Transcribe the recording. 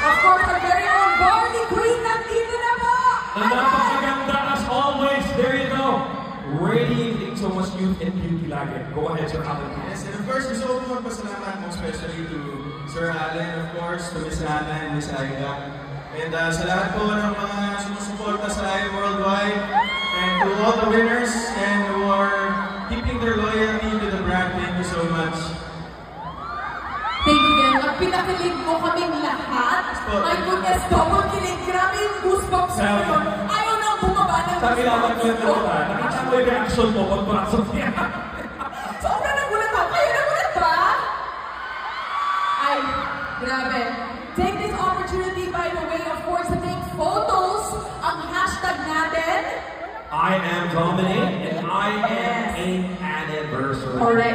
Of course, our very own Barley Queen nandito na po! Napakaganda as always. There you go. Radiating so much youth and beauty lagi. Go ahead, Sir Alan. Yes, and of course, gusto ko po magpasalamat mo especially to Sir Alan, of course, to Miss Hannah and Miss Aida. And sa lahat po ng mga sumusuporta sa I Worldwide, and to all the winners and who are keeping their loyalty to the brand, thank you so much. Thank you din. At pinakilig mo kaming lahat. My goodness, double kilig. Grabe yung goosebumps mo yun. Ayaw nang bumaba ng Sabi naman ko goosebumps yung nakita ko yung reaction mo pag pasok niya. Sobrang nagulat ako. Kayo nagulat ba? Ay, grabe. Take this opportunity, by the way, of course, to take photos. Ang hashtag natin. I am Dominic and I am an anniversary. Correct.